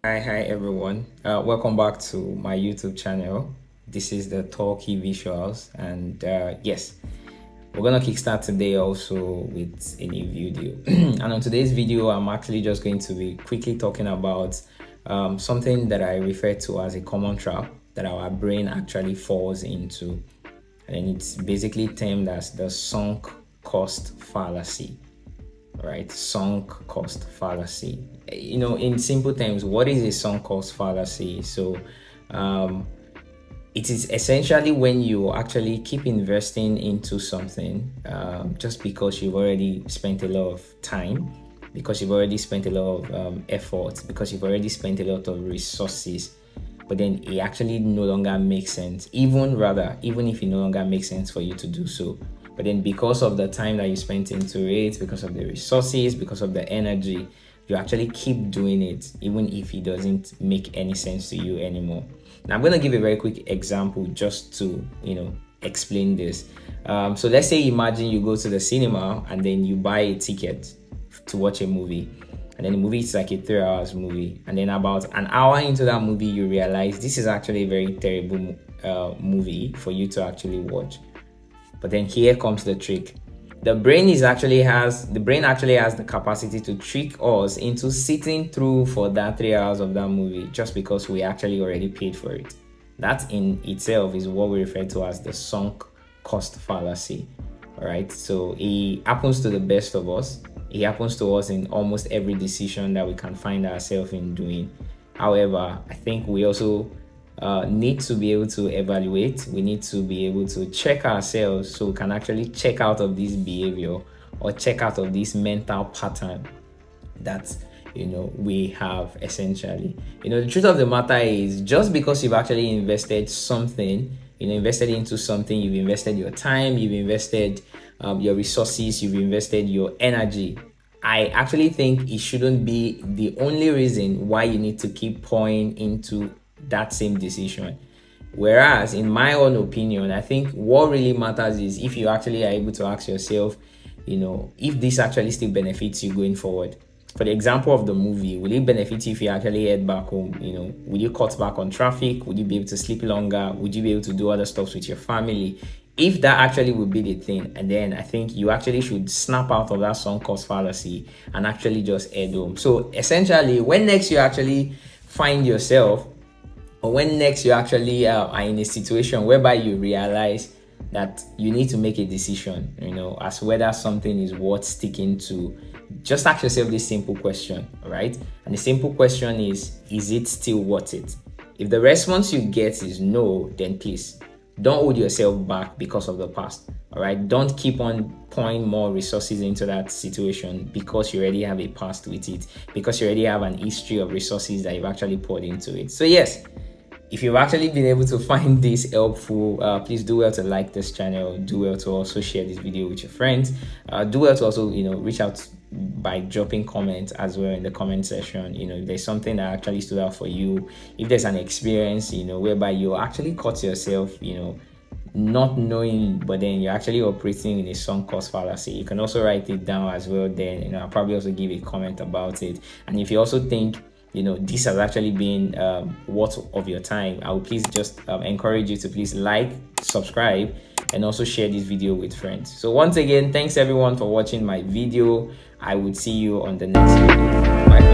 Hi everyone. Welcome back to my YouTube channel. This is the Talkie Visuals, and yes, we're gonna kickstart today also with a new video. And on today's video, I'm actually just going to be quickly talking about something that I refer to as a common trap that our brain actually falls into, and it's basically termed as the sunk cost fallacy. Right, sunk cost fallacy. In simple terms, what is a sunk cost fallacy? So it is essentially when you actually keep investing into something just because you've already spent a lot of time, because you've already spent a lot of effort, because you've already spent a lot of resources, but then it actually no longer makes sense, even if it no longer makes sense for you to do so. But then because of the time that you spent into it, because of the resources, because of the energy, you actually keep doing it, even if it doesn't make any sense to you anymore. Now, I'm going to give a very quick example just to, explain this. So let's say, imagine you go to the cinema and then you buy a ticket to watch a movie. And then the movie is like a 3 hours movie. And then about an hour into that movie, you realize this is actually a very terrible movie for you to actually watch. But then here comes the trick. The brain actually has the capacity to trick us into sitting through for that 3 hours of that movie just because we actually already paid for it. That in itself is what we refer to as the sunk cost fallacy. All right. So it happens to the best of us. It happens to us in almost every decision that we can find ourselves in doing. However, I think we also need to be able to evaluate. We need to be able to check ourselves so we can actually check out of this behavior or check out of this mental pattern that we have essentially. The truth of the matter is, just because you've actually invested something, invested into something, you've invested your time, you've invested your resources, you've invested your energy, I actually think it shouldn't be the only reason why you need to keep pouring into that same decision. Whereas, in my own opinion, I think what really matters is if you actually are able to ask yourself, if this actually still benefits you going forward. For the example of the movie, will it benefit you if you actually head back home? Will you cut back on traffic? Would you be able to sleep longer? Would you be able to do other stuff with your family? If that actually would be the thing, and then I think you actually should snap out of that sunk cost fallacy and actually just head home. So essentially, when next you actually find yourself, or when next you actually are in a situation whereby you realize that you need to make a decision, as whether something is worth sticking to, just ask yourself this simple question, right? And the simple question is it still worth it? If the response you get is no, then please don't hold yourself back because of the past. All right, don't keep on pouring more resources into that situation because you already have a past with it, because you already have an history of resources that you've actually poured into it. So yes, if you've actually been able to find this helpful, please do well to like this channel. Do well to also share this video with your friends. Do well to also, reach out by dropping comments as well in the comment section. If there's something that actually stood out for you, if there's an experience, whereby you actually caught yourself, not knowing, but then you're actually operating in a sunk cost fallacy, you can also write it down as well. Then, I'll probably also give a comment about it. And if you also think, this has actually been worth of your time, I would please just encourage you to please like, subscribe, and also share this video with friends. So once again, thanks everyone for watching my video. I would see you on the next video. Bye.